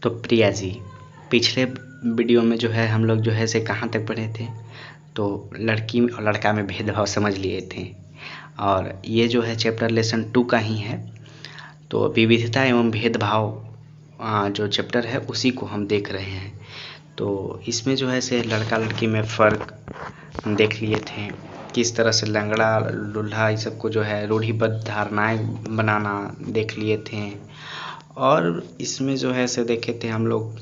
तो प्रिया जी, पिछले वीडियो में जो है हम लोग जो है से कहाँ तक पढ़े थे। तो लड़की और लड़का में भेदभाव समझ लिए थे, और ये जो है चैप्टर लेसन 2 का ही है। तो विविधता एवं भेदभाव जो चैप्टर है उसी को हम देख रहे हैं। तो इसमें जो है से लड़का लड़की में फ़र्क हम देख लिए थे, किस तरह से लंगड़ा लूल्हा ये सब को जो है रूढ़िबद्ध धारणाएं बनाना देख लिए थे। और इसमें जो है से देखे थे हम लोग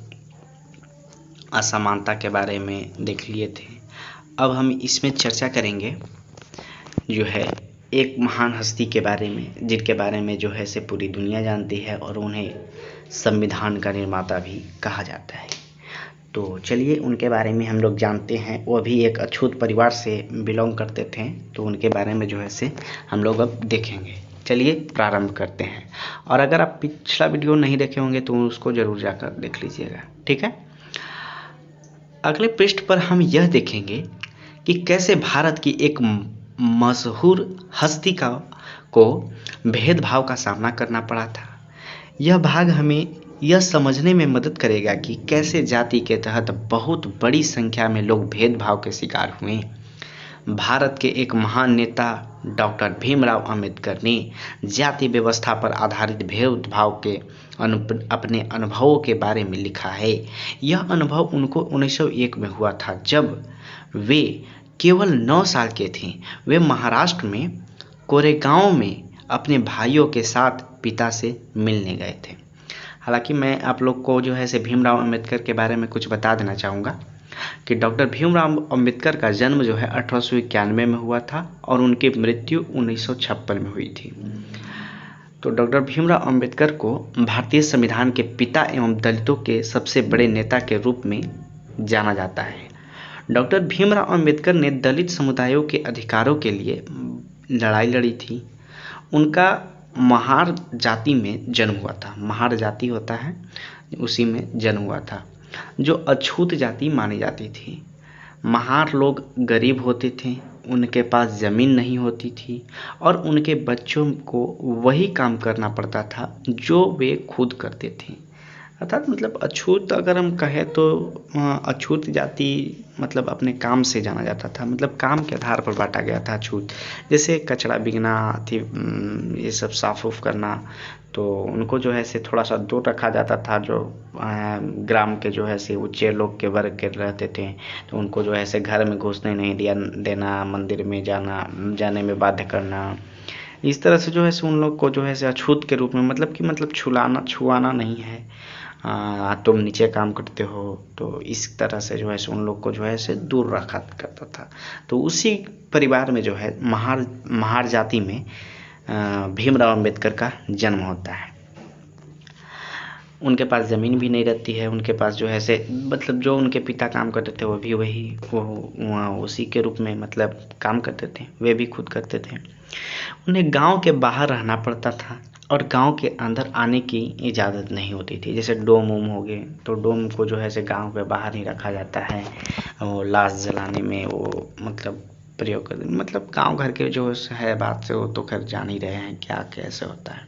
असमानता के बारे में देख लिए थे। अब हम इसमें चर्चा करेंगे जो है एक महान हस्ती के बारे में, जिनके बारे में जो है से पूरी दुनिया जानती है और उन्हें संविधान का निर्माता भी कहा जाता है। तो चलिए उनके बारे में हम लोग जानते हैं। वो भी एक अछूत परिवार से बिलोंग करते थे, तो उनके बारे में जो है से हम लोग अब देखेंगे। चलिए प्रारंभ करते हैं। और अगर आप पिछला वीडियो नहीं देखे होंगे तो उसको ज़रूर जाकर देख लीजिएगा, ठीक है। अगले पृष्ठ पर हम यह देखेंगे कि कैसे भारत की एक मशहूर हस्ती को भेदभाव का सामना करना पड़ा था। यह भाग हमें यह समझने में मदद करेगा कि कैसे जाति के तहत बहुत बड़ी संख्या में लोग भेदभाव के शिकार हुए। भारत के एक महान नेता डॉक्टर भीमराव अंबेडकर ने जाति व्यवस्था पर आधारित भेदभाव के अपने अनुभवों के बारे में लिखा है। यह अनुभव उनको 1901 में हुआ था, जब वे केवल 9 साल के थे। वे महाराष्ट्र में कोरेगांव में अपने भाइयों के साथ पिता से मिलने गए थे। हालांकि मैं आप लोग को जो है से भीमराव अंबेडकर के बारे में कुछ बता देना चाहूँगा कि डॉक्टर भीमराव अंबेडकर का जन्म जो है 1891 में हुआ था और उनकी मृत्यु 1956 में हुई थी। तो डॉक्टर भीमराव अंबेडकर को भारतीय संविधान के पिता एवं दलितों के सबसे बड़े नेता के रूप में जाना जाता है। डॉक्टर भीमराव अंबेडकर ने दलित समुदायों के अधिकारों के लिए लड़ाई लड़ी थी। उनका महार जाति में जन्म हुआ था। महार जाति होता है, उसी में जन्म हुआ था, जो अछूत जाति मानी जाती थी। महार लोग गरीब होते थे, उनके पास ज़मीन नहीं होती थी और उनके बच्चों को वही काम करना पड़ता था जो वे खुद करते थे। अर्थात मतलब अछूत अगर हम कहें तो अछूत जाति मतलब अपने काम से जाना जाता था, मतलब काम के आधार पर बांटा गया था अछूत। जैसे कचरा बीनना थी, ये सब साफ उफ करना, तो उनको जो है से थोड़ा सा दूर रखा जाता था। जो ग्राम के जो है से ऊंचे लोग के वर्ग के रहते थे, तो उनको जो है से घर में घुसने नहीं देना, मंदिर में जाने में बाध्य करना। इस तरह से जो है से उन लोग को जो है से अछूत के रूप में मतलब छुआना नहीं है। तुम नीचे काम करते हो, तो इस तरह से जो है से उन लोग को जो है से दूर रखा करता था। तो उसी परिवार में जो है महार जाति में भीमराव अंबेडकर का जन्म होता है। उनके पास ज़मीन भी नहीं रहती है। उनके पास जो है से मतलब जो उनके पिता काम करते थे वो उसी के रूप में मतलब काम करते थे, वे भी खुद करते थे। उन्हें गांव के बाहर रहना पड़ता था और गांव के अंदर आने की इजाज़त नहीं होती थी। जैसे डोम वोम हो गए, तो डोम को जो है से गांव के बाहर ही रखा जाता है। वो लाश जलाने में वो मतलब प्रयोग कर, मतलब गांव घर के जो है बात से वो तो खैर जान ही रहे हैं क्या कैसे होता है।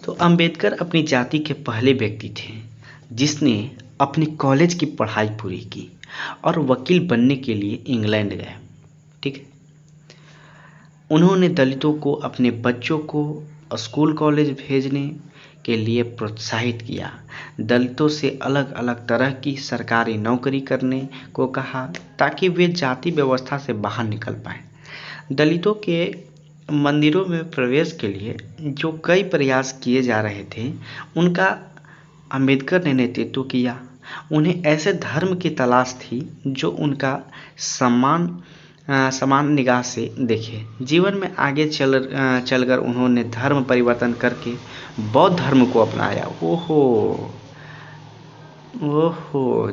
तो अंबेडकर अपनी जाति के पहले व्यक्ति थे जिसने अपनी कॉलेज की पढ़ाई पूरी की और वकील बनने के लिए इंग्लैंड गए, ठीक है। उन्होंने दलितों को अपने बच्चों को स्कूल कॉलेज भेजने के लिए प्रोत्साहित किया। दलितों से अलग अलग तरह की सरकारी नौकरी करने को कहा ताकि वे जाति व्यवस्था से बाहर निकल पाएं। दलितों के मंदिरों में प्रवेश के लिए जो कई प्रयास किए जा रहे थे, उनका अंबेडकर ने नेतृत्व किया। उन्हें ऐसे धर्म की तलाश थी जो उनका समान निगाह से देखे। जीवन में आगे चलकर उन्होंने धर्म परिवर्तन करके बौद्ध धर्म को अपनाया।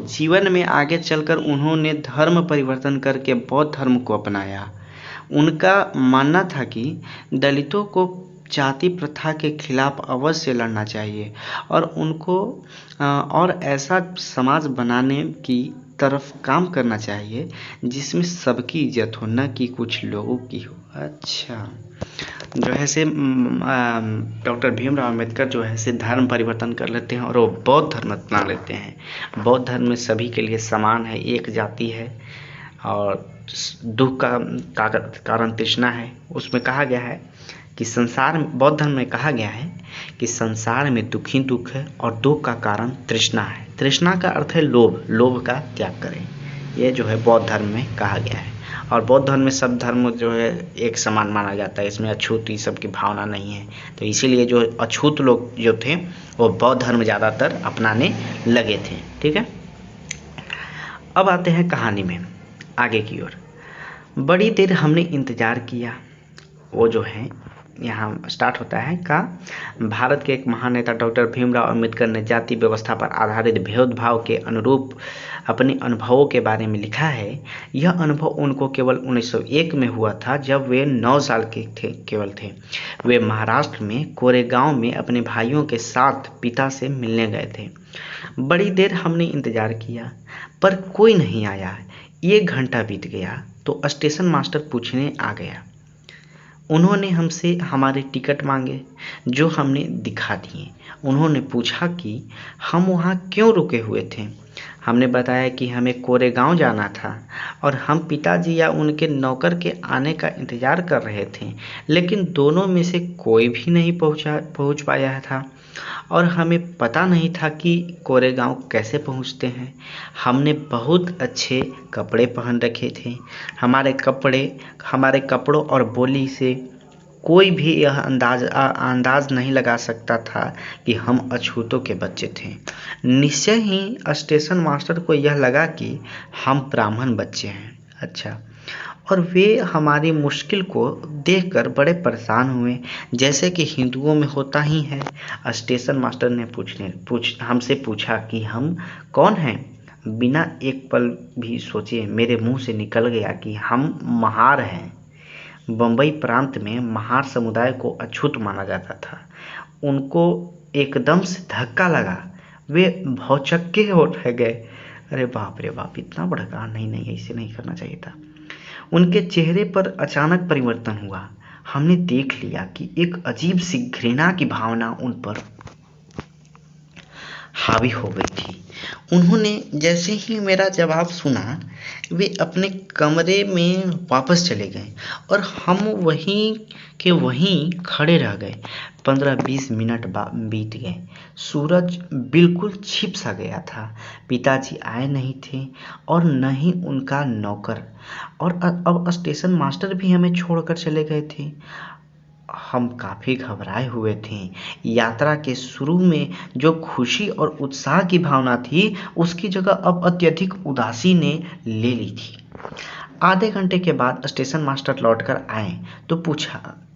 जीवन में आगे चलकर उन्होंने धर्म परिवर्तन करके बौद्ध धर्म को अपनाया। उनका मानना था कि दलितों को जाति प्रथा के खिलाफ अवश्य लड़ना चाहिए और उनको और ऐसा समाज बनाने की तरफ काम करना चाहिए जिसमें सबकी इज्जत हो, न कि कुछ लोगों की हो। अच्छा, जो है से डॉक्टर भीमराव अंबेडकर जो है से धर्म परिवर्तन कर लेते हैं और वो बौद्ध धर्म अपना लेते हैं। बौद्ध धर्म में सभी के लिए समान है, एक जाति है और दुख का कारण तृष्णा है। उसमें कहा गया है कि बौद्ध धर्म में कहा गया है कि संसार में दुख ही दुख है और दुख का कारण तृष्णा है। तृष्णा का अर्थ है लोभ, लोभ का त्याग करें। ये जो है बौद्ध धर्म में कहा गया है। और बौद्ध धर्म में सब धर्म जो है एक समान माना जाता है, इसमें अछूत सब की भावना नहीं है। तो इसीलिए जो अछूत लोग जो थे वो बौद्ध धर्म ज़्यादातर अपनाने लगे थे। ठीक है, अब आते हैं कहानी में आगे की ओर। बड़ी देर हमने इंतज़ार किया। वो जो है यहाँ स्टार्ट होता है का भारत के एक महान नेता डॉक्टर भीमराव अंबेडकर ने जाति व्यवस्था पर आधारित भेदभाव के अनुरूप अपने अनुभवों के बारे में लिखा है। यह अनुभव उनको केवल 1901 में हुआ था, जब वे 9 साल के केवल थे। वे महाराष्ट्र में कोरेगांव में अपने भाइयों के साथ पिता से मिलने गए थे। बड़ी देर हमने इंतजार किया पर कोई नहीं आया। 1 घंटा बीत गया तो स्टेशन मास्टर पूछने आ गया। उन्होंने हमसे हमारे टिकट मांगे जो हमने दिखा दिए। उन्होंने पूछा कि हम वहाँ क्यों रुके हुए थे। हमने बताया कि हमें कोरेगांव जाना था और हम पिताजी या उनके नौकर के आने का इंतज़ार कर रहे थे, लेकिन दोनों में से कोई भी नहीं पहुँच पाया था और हमें पता नहीं था कि कोरेगांव कैसे पहुँचते हैं। हमने बहुत अच्छे कपड़े पहन रखे थे। हमारे कपड़ों और बोली से कोई भी यह अंदाज नहीं लगा सकता था कि हम अछूतों के बच्चे थे। निश्चय ही स्टेशन मास्टर को यह लगा कि हम ब्राह्मण बच्चे हैं। अच्छा, और वे हमारी मुश्किल को देखकर बड़े परेशान हुए, जैसे कि हिंदुओं में होता ही है। स्टेशन मास्टर ने हमसे पूछा कि हम कौन हैं। बिना एक पल भी सोचे मेरे मुंह से निकल गया कि हम महार हैं। बम्बई प्रांत में महार समुदाय को अछूत माना जाता था। उनको एकदम से धक्का लगा। वे भौचक्के हो गए। अरे बाप रे बाप, इतना बड़ा कांड! नहीं, ऐसे नहीं करना चाहिए था। उनके चेहरे पर अचानक परिवर्तन हुआ। हमने देख लिया कि एक अजीब सी घृणा की भावना उन पर हावी हो गई थी। उन्होंने जैसे ही मेरा जवाब सुना, वे अपने कमरे में वापस चले गए और हम वहीं के वहीं खड़े रह गए। 15-20 मिनट बीत गए। सूरज बिल्कुल छिप सा गया था। पिताजी आए नहीं थे और न ही उनका नौकर, और अब स्टेशन मास्टर भी हमें छोड़कर चले गए थे। हम काफ़ी घबराए हुए थे। यात्रा के शुरू में जो खुशी और उत्साह की भावना थी, उसकी जगह अब अत्यधिक उदासी ने ले ली थी। आधे घंटे के बाद स्टेशन मास्टर लौटकर आए तो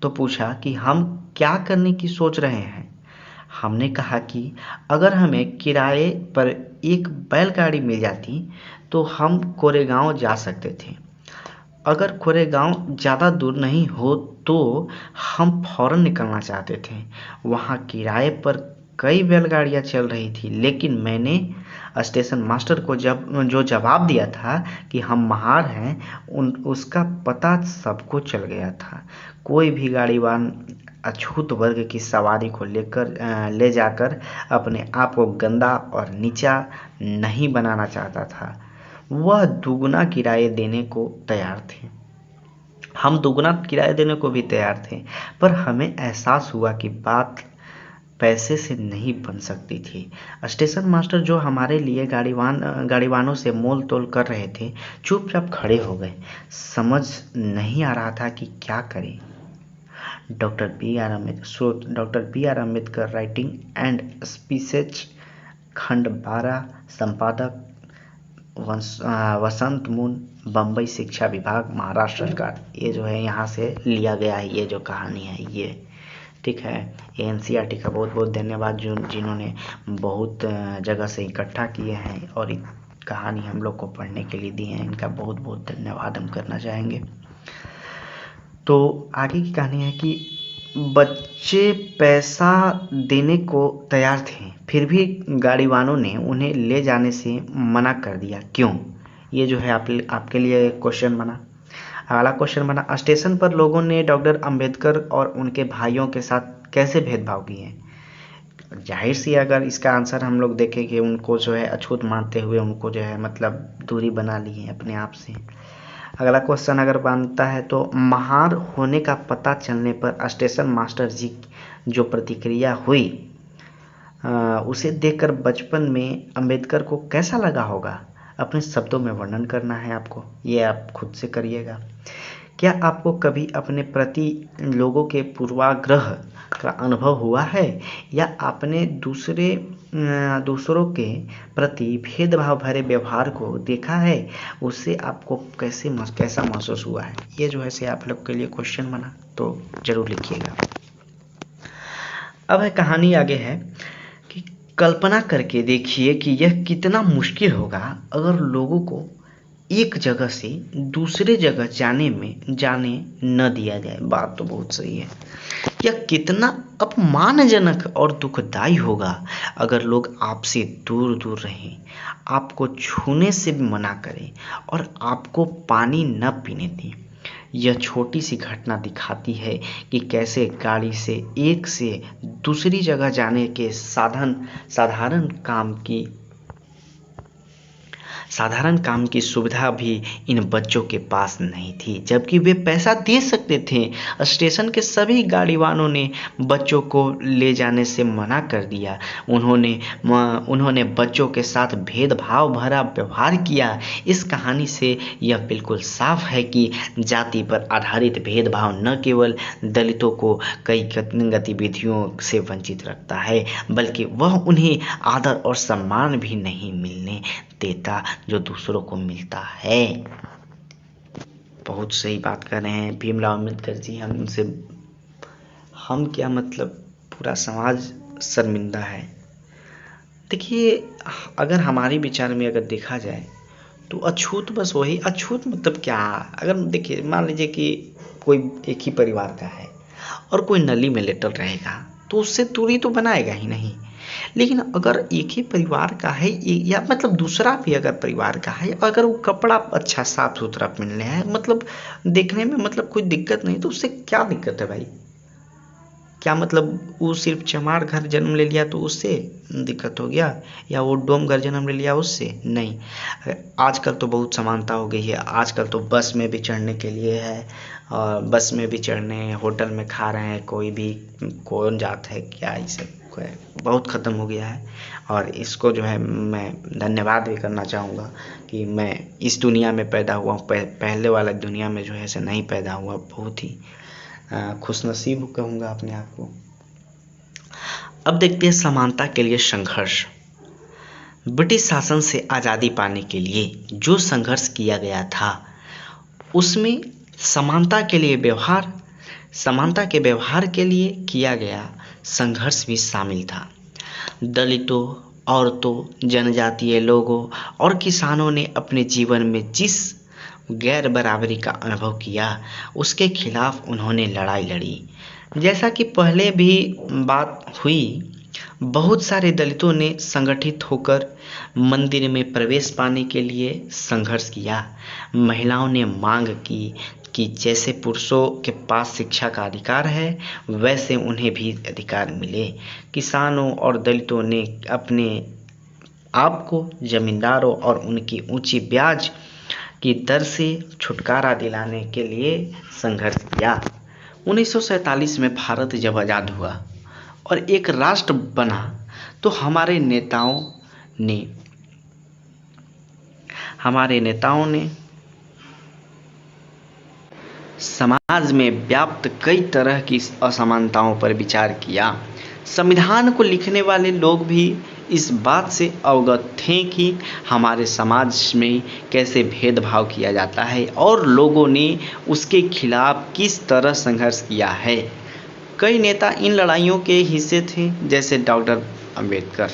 पूछा कि हम क्या करने की सोच रहे हैं। हमने कहा कि अगर हमें किराए पर एक बैलगाड़ी मिल जाती तो हम कोरेगांव जा सकते थे। अगर कोरेगांव ज़्यादा दूर नहीं हो तो हम फौरन निकलना चाहते थे। वहाँ किराए पर कई बैलगाड़ियाँ चल रही थी, लेकिन मैंने स्टेशन मास्टर को जो जवाब दिया था कि हम महार हैं, उसका पता सबको चल गया था। कोई भी गाड़ीवान अछूत वर्ग की सवारी को ले जाकर अपने आप को गंदा और नीचा नहीं बनाना चाहता था। वह दुगुना किराए देने को तैयार थे। हम दुगुना किराया देने को भी तैयार थे, पर हमें एहसास हुआ कि बात पैसे से नहीं बन सकती थी। स्टेशन मास्टर जो हमारे लिए गाड़ीवानों से मोल तोल कर रहे थे, चुपचाप खड़े हो गए। समझ नहीं आ रहा था कि क्या करें। Doctor B R Ambedkar writing and speeches, खंड 12, संपादक वसंत मून, बम्बई शिक्षा विभाग, महाराष्ट्र सरकार। ये जो है यहाँ से लिया गया है, ये जो कहानी है ये। ठीक है, एनसीईआरटी का बहुत बहुत धन्यवाद जिन्होंने बहुत जगह से इकट्ठा किए हैं और कहानी हम लोग को पढ़ने के लिए दी है। इनका बहुत बहुत धन्यवाद हम करना चाहेंगे। तो आगे की कहानी है कि बच्चे पैसा देने को तैयार थे, फिर भी गाड़ीवानों ने उन्हें ले जाने से मना कर दिया। क्यों? ये जो है आपके लिए क्वेश्चन बना। अगला क्वेश्चन बना, स्टेशन पर लोगों ने डॉक्टर अंबेडकर और उनके भाइयों के साथ कैसे भेदभाव किए। जाहिर सी अगर इसका आंसर हम लोग देखें कि उनको जो है अछूत मानते हुए उनको जो है मतलब दूरी बना ली है अपने आप से। अगला क्वेश्चन अगर बनता है तो महार होने का पता चलने पर स्टेशन मास्टर जी जो प्रतिक्रिया हुई उसे देखकर बचपन में अंबेडकर को कैसा लगा होगा, अपने शब्दों में वर्णन करना है आपको, ये आप खुद से करिएगा। क्या आपको कभी अपने प्रति लोगों के पूर्वाग्रह का अनुभव हुआ है या आपने दूसरों के प्रति भेदभाव भरे व्यवहार को देखा है, उससे आपको कैसा महसूस हुआ है। ये जो है से आप लोग के लिए क्वेश्चन बना, तो जरूर लिखिएगा। अब है कहानी आगे है कि कल्पना करके देखिए कि यह कितना मुश्किल होगा अगर लोगों को एक जगह से दूसरे जगह जाने न दिया जाए। बात तो बहुत सही है। यह कितना अपमानजनक और दुखदाई होगा अगर लोग आपसे दूर दूर रहें, आपको छूने से भी मना करें और आपको पानी न पीने दें। यह छोटी सी घटना दिखाती है कि कैसे गाड़ी से एक से दूसरी जगह जाने के साधारण काम की सुविधा भी इन बच्चों के पास नहीं थी, जबकि वे पैसा दे सकते थे। स्टेशन के सभी गाड़ीवानों ने बच्चों को ले जाने से मना कर दिया। उन्होंने बच्चों के साथ भेदभाव भरा व्यवहार किया। इस कहानी से यह बिल्कुल साफ है कि जाति पर आधारित भेदभाव न केवल दलितों को कई गतिविधियों से वंचित रखता है, बल्कि वह उन्हें आदर और सम्मान भी नहीं मिलने देता जो दूसरों को मिलता है। बहुत सही बात कर रहे हैं भीमराव अम्बेडकर जी। हम क्या मतलब पूरा समाज शर्मिंदा है। देखिए अगर हमारे विचार में अगर देखा जाए तो अछूत बस वही अछूत मतलब क्या। अगर देखिए मान लीजिए कि कोई एक ही परिवार का है और कोई नली में लेटल रहेगा तो उससे दूरी तो बनाएगा ही नहीं। लेकिन अगर एक ही परिवार का है या मतलब दूसरा भी अगर परिवार का है, अगर वो कपड़ा अच्छा साफ सुथरा पहनने है, मतलब देखने में मतलब कोई दिक्कत नहीं, तो उससे क्या दिक्कत है भाई। क्या मतलब वो सिर्फ चमार घर जन्म ले लिया तो उससे दिक्कत हो गया, या वो डोम घर जन्म ले लिया उससे नहीं। आजकल तो बहुत समानता हो गई है। आजकल तो बस में भी चढ़ने के लिए है, और बस में भी चढ़ने, होटल में खा रहे हैं, कोई भी कौन जात है क्या, ये सब बहुत ख़त्म हो गया है। और इसको जो है मैं धन्यवाद भी करना चाहूँगा कि मैं इस दुनिया में पैदा हुआ हूँ। पहले वाला दुनिया में जो है से नहीं पैदा हुआ। बहुत ही खुशनसीब कहूँगा अपने आप को। अब देखते हैं समानता के लिए संघर्ष। ब्रिटिश शासन से आज़ादी पाने के लिए जो संघर्ष किया गया था उसमें समानता के व्यवहार के लिए किया गया संघर्ष भी शामिल था। दलितों, औरतों, जनजातीय लोगों और किसानों ने अपने जीवन में जिस गैर बराबरी का अनुभव किया उसके खिलाफ उन्होंने लड़ाई लड़ी। जैसा कि पहले भी बात हुई, बहुत सारे दलितों ने संगठित होकर मंदिर में प्रवेश पाने के लिए संघर्ष किया। महिलाओं ने मांग की कि जैसे पुरुषों के पास शिक्षा का अधिकार है वैसे उन्हें भी अधिकार मिले। किसानों और दलितों ने अपने आप को जमींदारों और उनकी ऊंची ब्याज की दर से छुटकारा दिलाने के लिए संघर्ष किया। 1947 में भारत जब आज़ाद हुआ और एक राष्ट्र बना तो हमारे नेताओं ने समाज में व्याप्त कई तरह की असमानताओं पर विचार किया। संविधान को लिखने वाले लोग भी इस बात से अवगत थे कि हमारे समाज में कैसे भेदभाव किया जाता है और लोगों ने उसके खिलाफ किस तरह संघर्ष किया है। कई नेता इन लड़ाइयों के हिस्से थे, जैसे डॉक्टर अंबेडकर।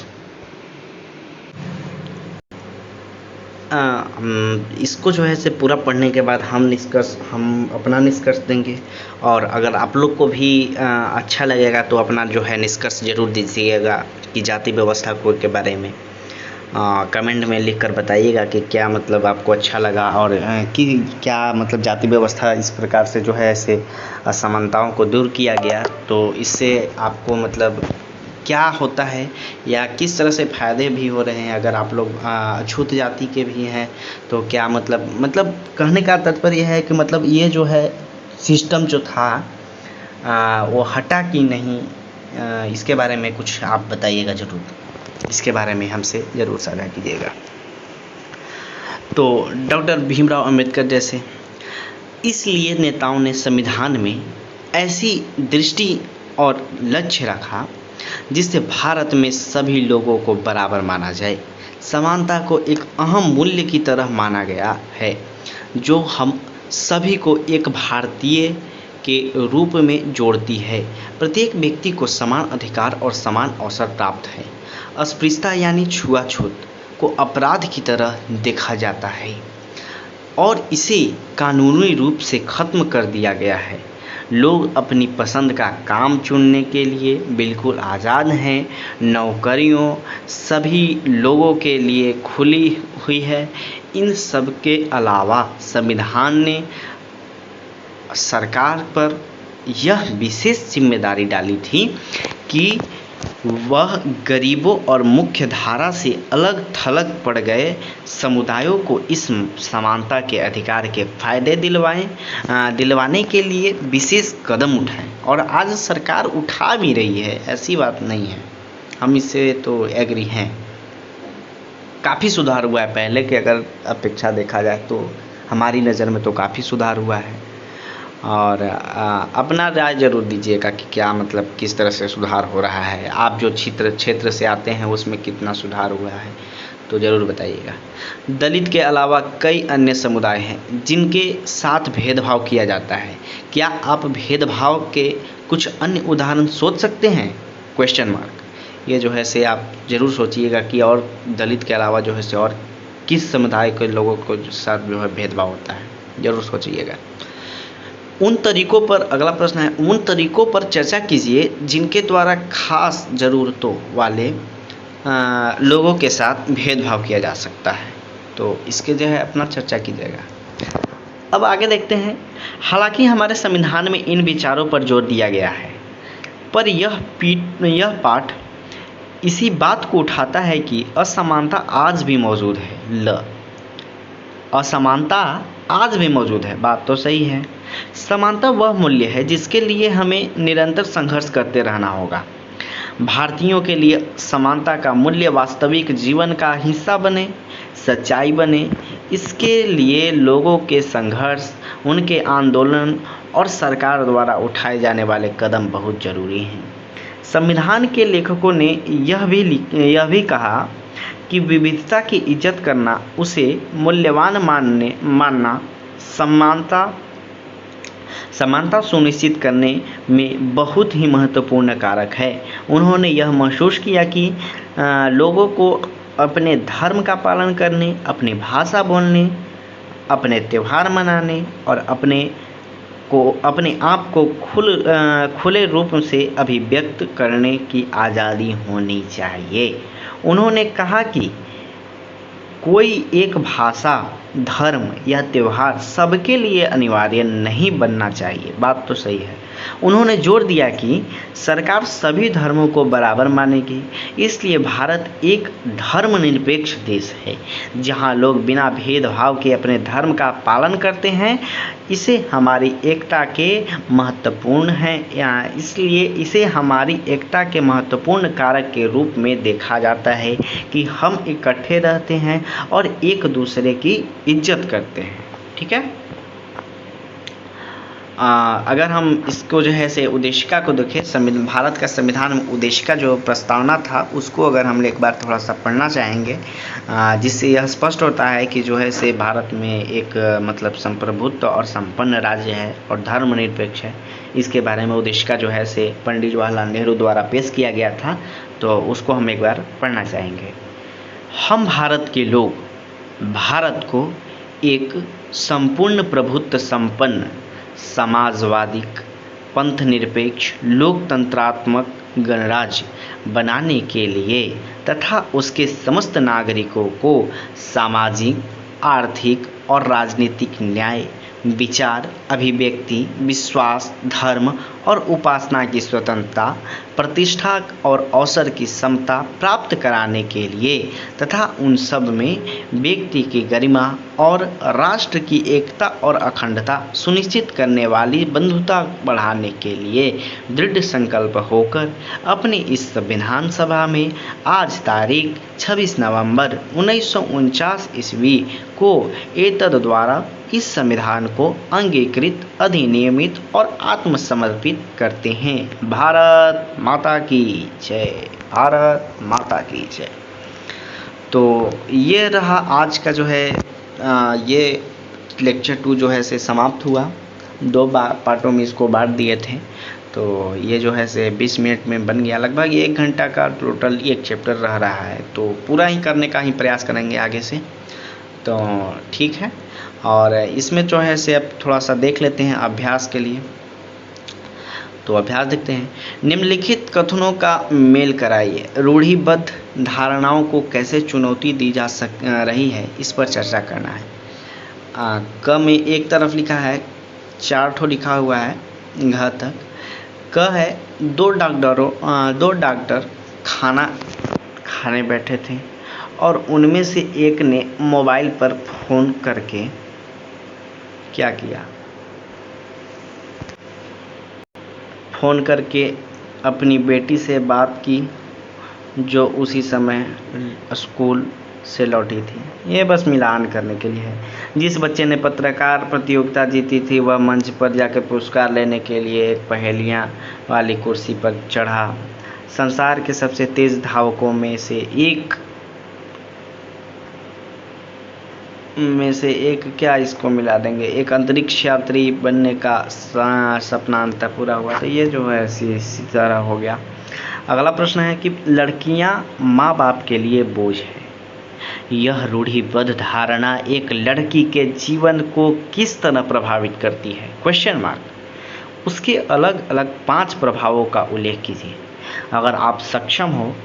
इसको जो है से पूरा पढ़ने के बाद हम अपना निष्कर्ष देंगे, और अगर आप लोग को भी अच्छा लगेगा तो अपना जो है निष्कर्ष जरूर दीजिएगा कि जाति व्यवस्था को के बारे में। कमेंट में लिखकर बताइएगा कि क्या मतलब आपको अच्छा लगा और कि क्या मतलब जाति व्यवस्था इस प्रकार से जो है ऐसे असमानताओं को दूर किया गया, तो इससे आपको मतलब क्या होता है या किस तरह से फ़ायदे भी हो रहे हैं। अगर आप लोग अछूत जाति के भी हैं तो क्या मतलब कहने का तात्पर्य है कि मतलब ये जो है सिस्टम जो था वो हटा कि नहीं, इसके बारे में कुछ आप बताइएगा ज़रूर, इसके बारे में हमसे ज़रूर साझा कीजिएगा। तो डॉक्टर भीमराव अंबेडकर जैसे इसलिए नेताओं ने संविधान में ऐसी दृष्टि और लक्ष्य रखा जिससे भारत में सभी लोगों को बराबर माना जाए। समानता को एक अहम मूल्य की तरह माना गया है जो हम सभी को एक भारतीय के रूप में जोड़ती है। प्रत्येक व्यक्ति को समान अधिकार और समान अवसर प्राप्त है। अस्पृश्यता यानी छुआछूत को अपराध की तरह देखा जाता है और इसे कानूनी रूप से खत्म कर दिया गया है। लोग अपनी पसंद का काम चुनने के लिए बिल्कुल आज़ाद हैं। नौकरियों सभी लोगों के लिए खुली हुई है। इन सब के अलावा संविधान ने सरकार पर यह विशेष जिम्मेदारी डाली थी कि वह गरीबों और मुख्य धारा से अलग थलग पड़ गए समुदायों को इस समानता के अधिकार के फायदे दिलवाने के लिए विशेष कदम उठाएं। और आज सरकार उठा भी रही है, ऐसी बात नहीं है, हम इससे तो एग्री हैं। काफ़ी सुधार हुआ है, पहले के अगर अपेक्षा देखा जाए तो हमारी नज़र में तो काफ़ी सुधार हुआ है। और अपना राय ज़रूर दीजिएगा कि क्या मतलब किस तरह से सुधार हो रहा है। आप जो क्षेत्र से आते हैं उसमें कितना सुधार हुआ है तो ज़रूर बताइएगा। दलित के अलावा कई अन्य समुदाय हैं जिनके साथ भेदभाव किया जाता है। क्या आप भेदभाव के कुछ अन्य उदाहरण सोच सकते हैं? Question mark. ये जो है से आप ज़रूर सोचिएगा कि और दलित के अलावा जो है से और किस समुदाय के लोगों को साथ जो है भेदभाव होता है, ज़रूर सोचिएगा। उन तरीक़ों पर, अगला प्रश्न है, उन तरीक़ों पर चर्चा कीजिए जिनके द्वारा खास ज़रूरतों वाले लोगों के साथ भेदभाव किया जा सकता है। तो इसके जो है अपना चर्चा कीजिएगा। अब आगे देखते हैं। हालांकि हमारे संविधान में इन विचारों पर जोर दिया गया है, पर यह पाठ इसी बात को उठाता है कि असमानता आज भी मौजूद है। असमानता आज भी मौजूद है, बात तो सही है। समानता वह मूल्य है जिसके लिए हमें निरंतर संघर्ष करते रहना होगा। भारतीयों के लिए समानता का मूल्य वास्तविक जीवन का हिस्सा बने, सच्चाई बने, इसके लिए लोगों के संघर्ष, उनके आंदोलन और सरकार द्वारा उठाए जाने वाले कदम बहुत ज़रूरी हैं। संविधान के लेखकों ने यह भी कहा कि विविधता की इज्जत करना, उसे मूल्यवान मानना समानता सुनिश्चित करने में बहुत ही महत्वपूर्ण कारक है। उन्होंने यह महसूस किया कि लोगों को अपने धर्म का पालन करने, अपनी भाषा बोलने, अपने त्यौहार मनाने और अपने आप को खुले रूप से अभिव्यक्त करने की आज़ादी होनी चाहिए। उन्होंने कहा कि कोई एक भाषा, धर्म या त्यौहार सबके लिए अनिवार्य नहीं बनना चाहिए, बात तो सही है। उन्होंने जोर दिया कि सरकार सभी धर्मों को बराबर मानेगी। इसलिए भारत एक धर्मनिरपेक्ष देश है जहां लोग बिना भेदभाव के अपने धर्म का पालन करते हैं। इसे हमारी एकता के महत्वपूर्ण है, इसलिए इसे हमारी एकता के महत्वपूर्ण कारक के रूप में देखा जाता है कि हम इकट्ठे रहते हैं और एक दूसरे की इज्जत करते हैं। ठीक है। अगर हम इसको जो है से उद्देशिका को देखें, भारत का संविधान में उद्देशिका जो प्रस्तावना था उसको अगर हम एक बार थोड़ा सा पढ़ना चाहेंगे, जिससे यह स्पष्ट होता है कि जो है से भारत में एक मतलब संप्रभुत्व और संपन्न राज्य है और धर्मनिरपेक्ष है। इसके बारे में उद्देशिका जो है से पंडित जवाहरलाल नेहरू द्वारा पेश किया गया था, तो उसको हम एक बार पढ़ना चाहेंगे। हम भारत के लोग भारत को एक संपूर्ण प्रभुत्व संपन्न, समाजवादी, पंथ निरपेक्ष, लोकतंत्रात्मक गणराज्य बनाने के लिए तथा उसके समस्त नागरिकों को सामाजिक, आर्थिक और राजनीतिक न्याय, विचार, अभिव्यक्ति, विश्वास, धर्म और उपासना की स्वतंत्रता, प्रतिष्ठा और अवसर की समता प्राप्त कराने के लिए तथा उन सब में व्यक्ति की गरिमा और राष्ट्र की एकता और अखंडता सुनिश्चित करने वाली बंधुता बढ़ाने के लिए दृढ़ संकल्प होकर अपनी इस संविधान सभा में आज तारीख 26 नवंबर 1949 ईस्वी को एतद द्वारा इस संविधान को अंगीकृत, अधिनियमित और आत्मसमर्पित करते हैं। भारत माता की जय, भारत माता की जय। तो ये रहा आज का जो है ये लेक्चर 2 जो है से समाप्त हुआ। 2 पार्टों में इसको बांट दिए थे, तो ये जो है से 20 मिनट में बन गया। लगभग 1 घंटा का टोटल एक चैप्टर रह रहा है, तो पूरा ही करने का ही प्रयास करेंगे आगे से। तो ठीक है, और इसमें जो है से अब थोड़ा सा देख लेते हैं अभ्यास के लिए। तो अभ्यास देखते हैं। निम्नलिखित कथनों का मेल कराइए। रूढ़िबद्ध धारणाओं को कैसे चुनौती दी जा रही है, इस पर चर्चा करना है। क में एक तरफ लिखा है, 4 ठो लिखा हुआ है घ तक। क है, 2 डॉक्टर खाना खाने बैठे थे और उनमें से एक ने मोबाइल पर फ़ोन करके क्या किया, फ़ोन करके अपनी बेटी से बात की जो उसी समय स्कूल से लौटी थी। ये बस मिलान करने के लिए है। जिस बच्चे ने पत्रकार प्रतियोगिता जीती थी वह मंच पर जाकर पुरस्कार लेने के लिए एक पहेलियाँ वाली कुर्सी पर चढ़ा। संसार के सबसे तेज धावकों में से एक क्या इसको मिला देंगे, एक अंतरिक्ष यात्री बनने का सपना अंत पूरा हुआ। तो ये जो है इसी तरह हो गया। अगला प्रश्न है कि लड़कियां माँ बाप के लिए बोझ है। यह रूढ़िबद्ध धारणा एक लड़की के जीवन को किस तरह प्रभावित करती है? Question mark. उसके अलग अलग 5 प्रभावों का उल्लेख कीजिए। अगर आप सक्षम हो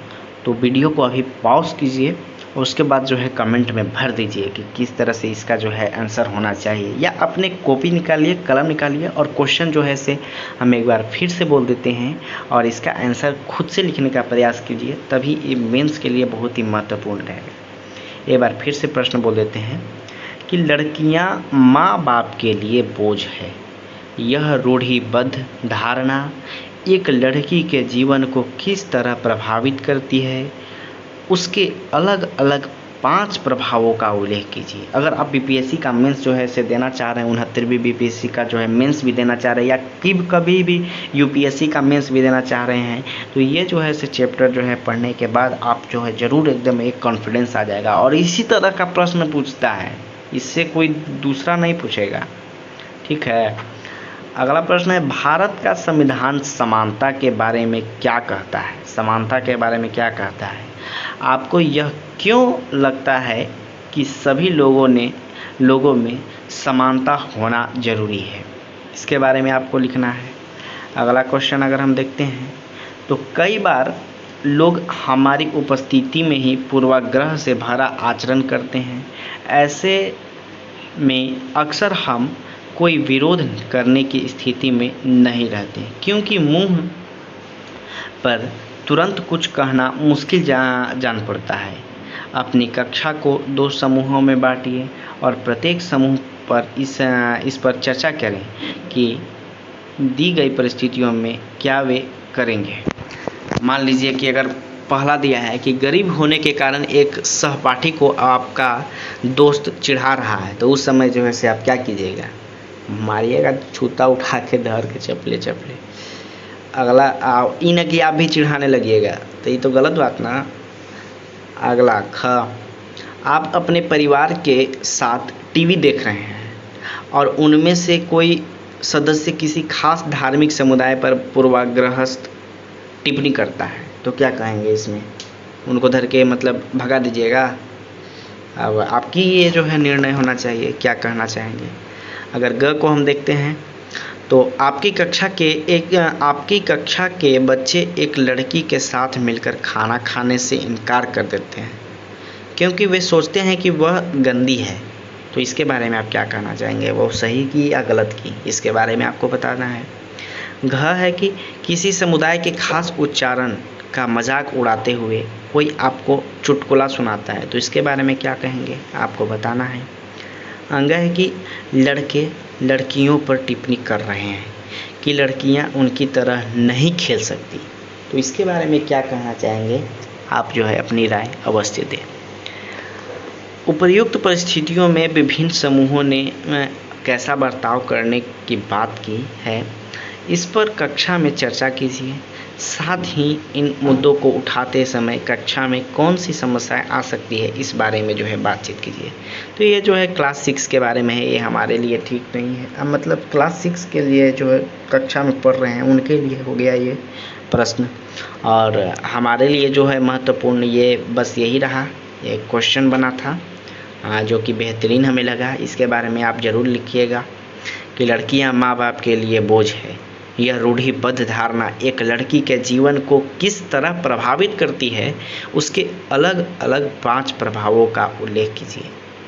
तो वीडियो को अभी पॉज कीजिए और उसके बाद जो है कमेंट में भर दीजिए कि किस तरह से इसका जो है आंसर होना चाहिए, या अपने कॉपी निकालिए, कलम निकालिए और क्वेश्चन जो है से हम एक बार फिर से बोल देते हैं और इसका आंसर खुद से लिखने का प्रयास कीजिए, तभी ये मेंस के लिए बहुत ही महत्वपूर्ण रहेगा। एक बार फिर से प्रश्न बोल देते हैं कि लड़कियां माँ बाप के लिए बोझ है। यह रूढ़िबद्ध धारणा एक लड़की के जीवन को किस तरह प्रभावित करती है? उसके अलग अलग 5 प्रभावों का उल्लेख कीजिए। अगर आप बीपीएससी का मेंस जो है से देना चाह रहे हैं, 69वीं बीपीएससी का जो है मेंस भी देना चाह रहे हैं, या कभी भी यूपीएससी का मेंस भी देना चाह रहे हैं, तो ये जो है से चैप्टर जो है पढ़ने के बाद आप जो है ज़रूर एकदम एक कॉन्फिडेंस आ जाएगा। और इसी तरह का प्रश्न पूछता है, इससे कोई दूसरा नहीं पूछेगा। ठीक है। अगला प्रश्न है, भारत का संविधान समानता के बारे में क्या कहता है? समानता के बारे में क्या कहता है? आपको यह क्यों लगता है कि सभी लोगों में समानता होना जरूरी है? इसके बारे में आपको लिखना है। अगला क्वेश्चन अगर हम देखते हैं तो कई बार लोग हमारी उपस्थिति में ही पूर्वाग्रह से भरा आचरण करते हैं। ऐसे में अक्सर हम कोई विरोध करने की स्थिति में नहीं रहते, क्योंकि मुंह पर तुरंत कुछ कहना मुश्किल जान पड़ता है। अपनी कक्षा को 2 समूहों में बांटिए और प्रत्येक समूह पर इस पर चर्चा करें कि दी गई परिस्थितियों में क्या वे करेंगे। मान लीजिए कि अगर पहला दिया है कि गरीब होने के कारण एक सहपाठी को आपका दोस्त चिढ़ा रहा है, तो उस समय जो है से आप क्या कीजिएगा? मारिएगा, छूता उठा के धर के चपले। अगला ई न कि आप भी चिढ़ाने लगिएगा, तो ये तो गलत बात ना। अगला ख, आप अपने परिवार के साथ टीवी देख रहे हैं और उनमें से कोई सदस्य किसी खास धार्मिक समुदाय पर पूर्वाग्रहस्थ टिप्पणी करता है, तो क्या कहेंगे इसमें? उनको धर के मतलब भगा दीजिएगा? अब आपकी ये जो है निर्णय होना चाहिए, क्या कहना चाहेंगे। अगर ग को हम देखते हैं तो आपकी कक्षा के बच्चे एक लड़की के साथ मिलकर खाना खाने से इनकार कर देते हैं क्योंकि वे सोचते हैं कि वह गंदी है। तो इसके बारे में आप क्या कहना चाहेंगे, वो सही की या गलत की, इसके बारे में आपको बताना है। घ है कि किसी समुदाय के खास उच्चारण का मजाक उड़ाते हुए कोई आपको चुटकुला सुनाता है, तो इसके बारे में क्या कहेंगे, आपको बताना है। अंग है कि लड़के लड़कियों पर टिप्पणी कर रहे हैं कि लड़कियां उनकी तरह नहीं खेल सकती, तो इसके बारे में क्या कहना चाहेंगे, आप जो है अपनी राय अवश्य दें। उपर्युक्त परिस्थितियों में विभिन्न समूहों ने कैसा बर्ताव करने की बात की है, इस पर कक्षा में चर्चा कीजिए। साथ ही इन मुद्दों को उठाते समय कक्षा में कौन सी समस्याएं आ सकती है, इस बारे में जो है बातचीत कीजिए। तो ये जो है क्लास 6 के बारे में है, ये हमारे लिए ठीक नहीं है। अब मतलब क्लास 6 के लिए जो है कक्षा में पढ़ रहे हैं उनके लिए हो गया ये प्रश्न, और हमारे लिए जो है महत्वपूर्ण ये बस यही रहा, एक क्वेश्चन बना था जो कि बेहतरीन हमें लगा। इसके बारे में आप ज़रूर लिखिएगा कि लड़कियां माँ बाप के लिए बोझ है। यह रूढ़िबद्ध धारणा एक लड़की के जीवन को किस तरह प्रभावित करती है, उसके अलग अलग 5 प्रभावों का उल्लेख कीजिए।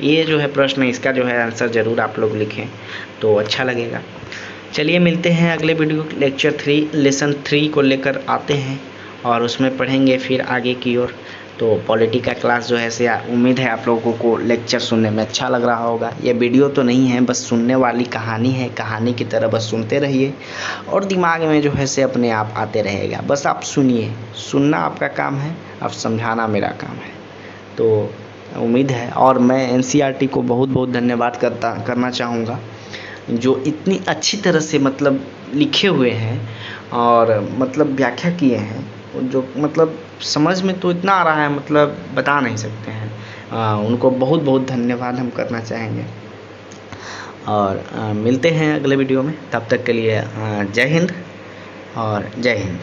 ये जो है प्रश्न, इसका जो है आंसर ज़रूर आप लोग लिखें तो अच्छा लगेगा। चलिए मिलते हैं अगले वीडियो लेक्चर 3 लेसन 3 को लेकर आते हैं और उसमें पढ़ेंगे फिर आगे की ओर। तो पॉलिटी का क्लास जो है से उम्मीद है आप लोगों को लेक्चर सुनने में अच्छा लग रहा होगा। ये वीडियो तो नहीं है, बस सुनने वाली कहानी है, कहानी की तरह बस सुनते रहिए और दिमाग में जो है से अपने आप आते रहेगा। बस आप सुनिए, सुनना आपका काम है, अब समझाना मेरा काम है। तो उम्मीद है, और मैं एनसीईआरटी को बहुत बहुत धन्यवाद करना चाहूँगा जो इतनी अच्छी तरह से मतलब लिखे हुए हैं और मतलब व्याख्या किए हैं, जो मतलब समझ में तो इतना आ रहा है, मतलब बता नहीं सकते हैं। उनको बहुत बहुत धन्यवाद हम करना चाहेंगे और मिलते हैं अगले वीडियो में। तब तक के लिए जय हिंद और जय हिंद।